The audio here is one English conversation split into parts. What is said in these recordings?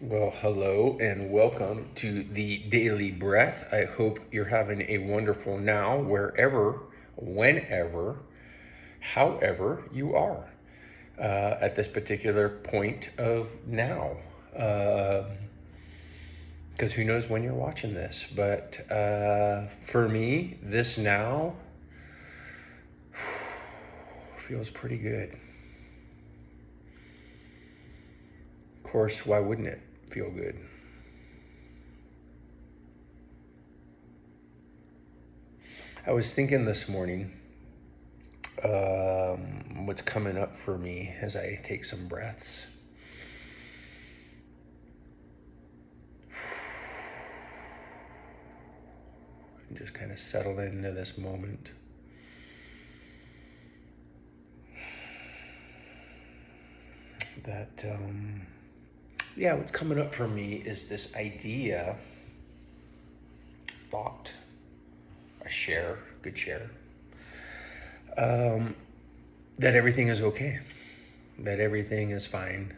Well, hello and welcome to the Daily Breath. I hope you're having a wonderful now, wherever, whenever, however you are at this particular point of now. Because who knows when you're watching this. But for me, this now feels pretty good. Of course, why wouldn't it feel good? I was thinking this morning what's coming up for me as I take some breaths. And just kind of settle into this moment. What's coming up for me is this idea, thought, good share, that everything is okay, that everything is fine.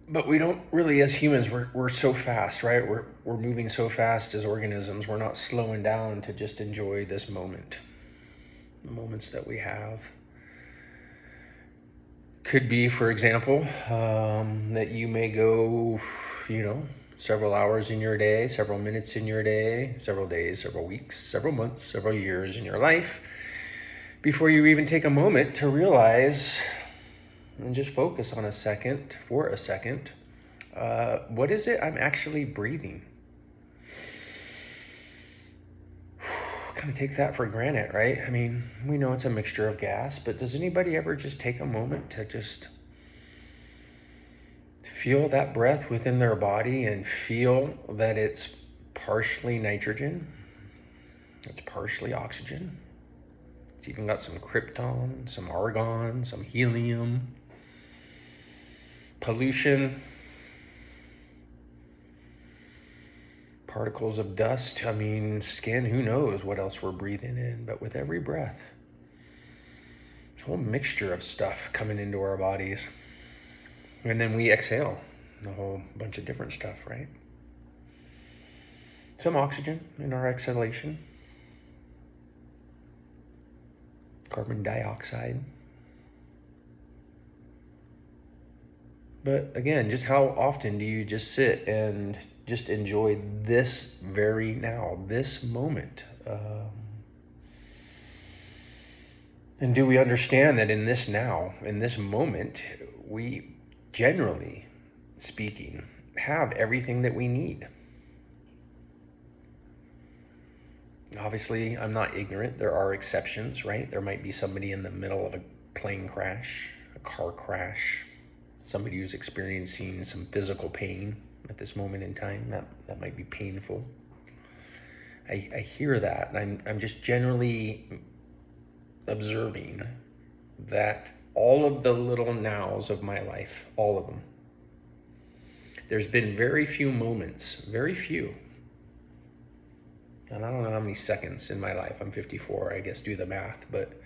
But we don't really, as humans, we're so fast, right? We're moving so fast as organisms. We're not slowing down to just enjoy this moment, the moments that we have. Could be, for example, that you may go, several hours in your day, several minutes in your day, several days, several weeks, several months, several years in your life before you even take a moment to realize and just focus on for a second, what is it I'm actually breathing? Kind of take that for granted, right? I mean, we know it's a mixture of gas, but does anybody ever just take a moment to just feel that breath within their body and feel that it's partially nitrogen, it's partially oxygen, it's even got some krypton, some argon, some helium, pollution, particles of dust, skin, who knows what else we're breathing in. But with every breath, it's a whole mixture of stuff coming into our bodies. And then we exhale a whole bunch of different stuff, right? Some oxygen in our exhalation, carbon dioxide. But again, just how often do you just sit and just enjoy this very now, this moment? And do we understand that in this now, in this moment, we, generally speaking, have everything that we need? Obviously, I'm not ignorant. There are exceptions, right? There might be somebody in the middle of a plane crash, a car crash, somebody who's experiencing some physical pain at this moment in time. That might be painful. I hear that, and I'm just generally observing that all of the little nows of my life, all of them, there's been very few moments, very few, and I don't know how many seconds in my life. I'm 54, I guess, do the math, but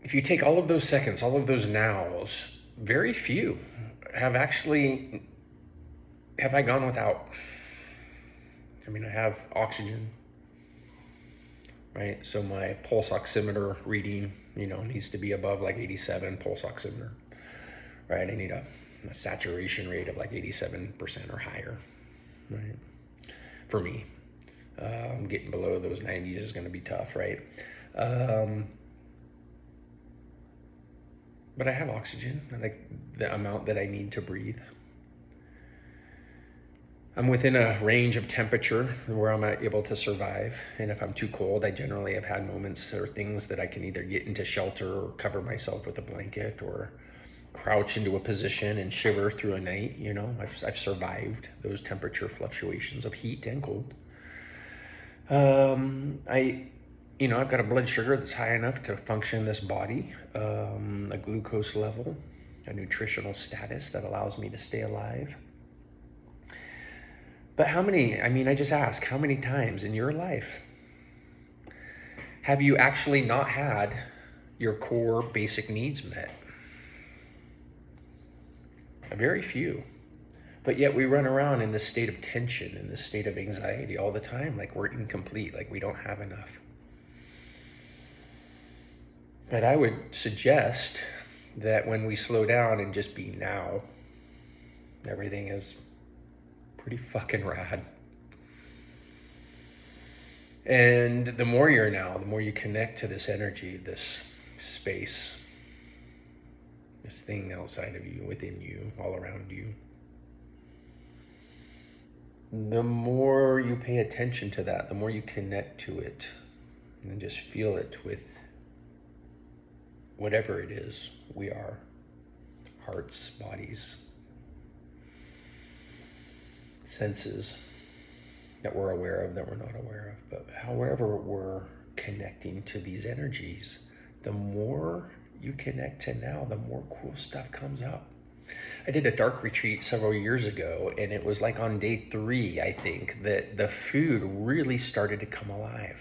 if you take all of those seconds, all of those nows, very few have I gone without. I have oxygen, right? So my pulse oximeter reading, needs to be above like 87 pulse oximeter, right? I need a saturation rate of like 87% or higher, right? For me, getting below those 90s is going to be tough, right? But I have oxygen, like the amount that I need to breathe. I'm within a range of temperature where I'm able to survive. And if I'm too cold, I generally have had moments or things that I can either get into shelter or cover myself with a blanket or crouch into a position and shiver through a night. I've survived those temperature fluctuations of heat and cold. I've got a blood sugar that's high enough to function this body, a glucose level, a nutritional status that allows me to stay alive. But I just ask, how many times in your life have you actually not had your core basic needs met? Very few. But yet we run around in this state of tension, in this state of anxiety all the time, like we're incomplete, like we don't have enough. But I would suggest that when we slow down and just be now, everything is pretty fucking rad. And the more you're now, the more you connect to this energy, this space, this thing outside of you, within you, all around you, the more you pay attention to that, the more you connect to it and just feel it with whatever it is we are, hearts, bodies, senses that we're aware of, that we're not aware of. But however we're connecting to these energies, the more you connect to now, the more cool stuff comes up. I did a dark retreat several years ago, and it was like on day 3, I think, that the food really started to come alive.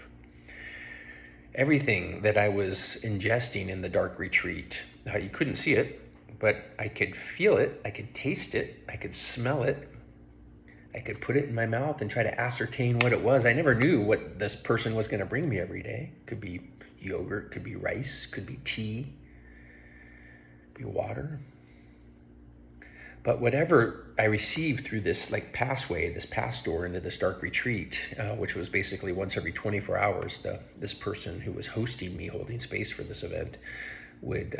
Everything that I was ingesting in the dark retreat, you couldn't see it, but I could feel it, I could taste it, I could smell it, I could put it in my mouth and try to ascertain what it was. I never knew what this person was going to bring me every day. Could be yogurt, could be rice, could be tea, could be water. But whatever I received through this like passway, this pass door into this dark retreat, which was basically once every 24 hours, this person who was hosting me, holding space for this event, would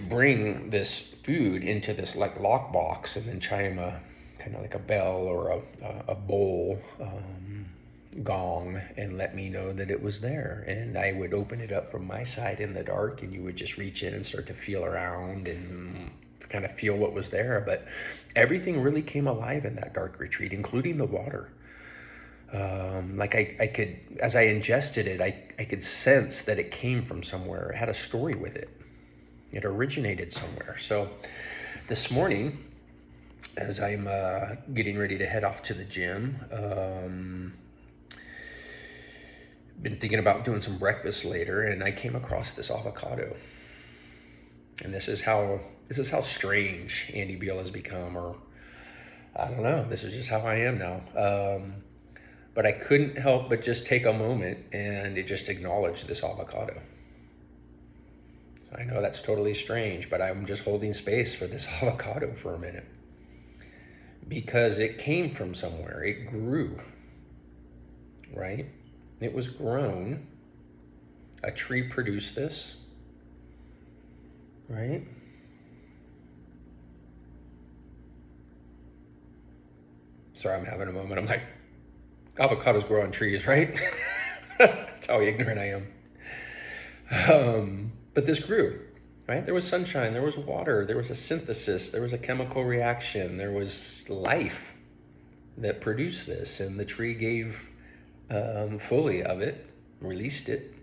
bring this food into this like lockbox and then chime a kind of like a bell or a bowl gong and let me know that it was there. And I would open it up from my side in the dark, and you would just reach in and start to feel around and kind of feel what was there. But everything really came alive in that dark retreat, including the water. Like I could, as I ingested it, I could sense that it came from somewhere. It had a story with it. It originated somewhere. So this morning, as I'm getting ready to head off to the gym, been thinking about doing some breakfast later, and I came across this avocado. And this is how strange Andy Beal has become, or I don't know, this is just how I am now. But I couldn't help but just take a moment and just acknowledge this avocado. I know that's totally strange, but I'm just holding space for this avocado for a minute. Because it came from somewhere, it grew, right? It was grown. A tree produced this, right? Sorry, I'm having a moment. I'm like, avocados grow on trees, right? That's how ignorant I am. But this grew, right? There was sunshine, there was water, there was a synthesis, there was a chemical reaction, there was life that produced this, and the tree gave fully of it, released it.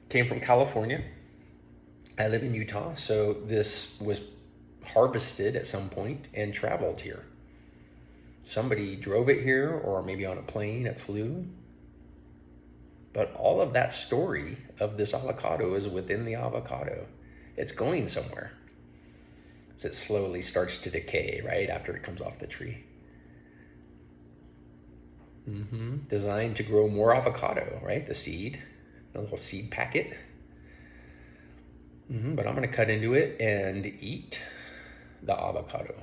Came from California. I live in Utah, so this was harvested at some point and traveled here. Somebody drove it here, or maybe on a plane it flew. But all of that story of this avocado is within the avocado. It's going somewhere as it slowly starts to decay, right, after it comes off the tree. Designed to grow more avocado, right? The seed, a little seed packet. But I'm going to cut into it and eat the avocado.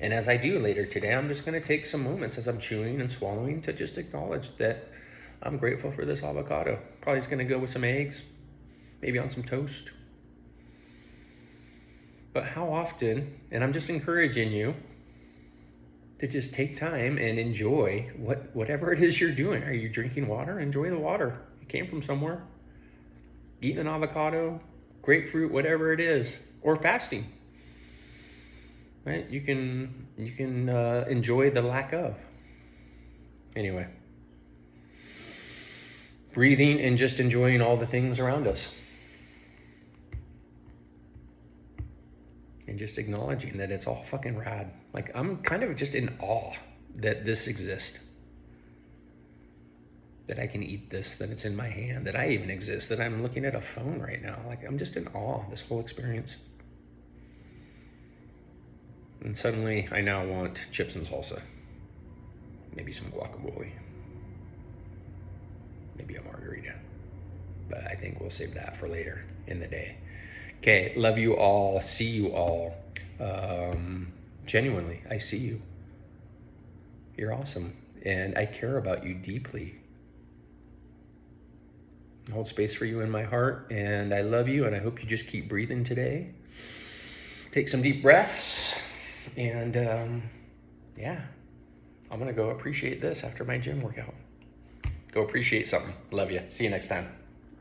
And as I do later today, I'm just going to take some moments as I'm chewing and swallowing to just acknowledge that I'm grateful for this avocado. Probably just going to go with some eggs, maybe on some toast. But how often, and I'm just encouraging you to just take time and enjoy whatever it is you're doing. Are you drinking water? Enjoy the water. It came from somewhere. Eating an avocado, grapefruit, whatever it is, or fasting. Right? You can enjoy the lack of. Anyway, breathing and just enjoying all the things around us. And just acknowledging that it's all fucking rad. Like, I'm kind of just in awe that this exists. that I can eat this, that it's in my hand, that I even exist, that I'm looking at a phone right now. Like, I'm just in awe of this whole experience. And suddenly I now want chips and salsa, maybe some guacamole, maybe a margarita. But I think we'll save that for later in the day. Okay, love you all, see you all. Genuinely, I see you. You're awesome, and I care about you deeply. I hold space for you in my heart, and I love you, and I hope you just keep breathing today. Take some deep breaths, and yeah, I'm gonna go appreciate this after my gym workout. Go appreciate something. Love you. See you next time.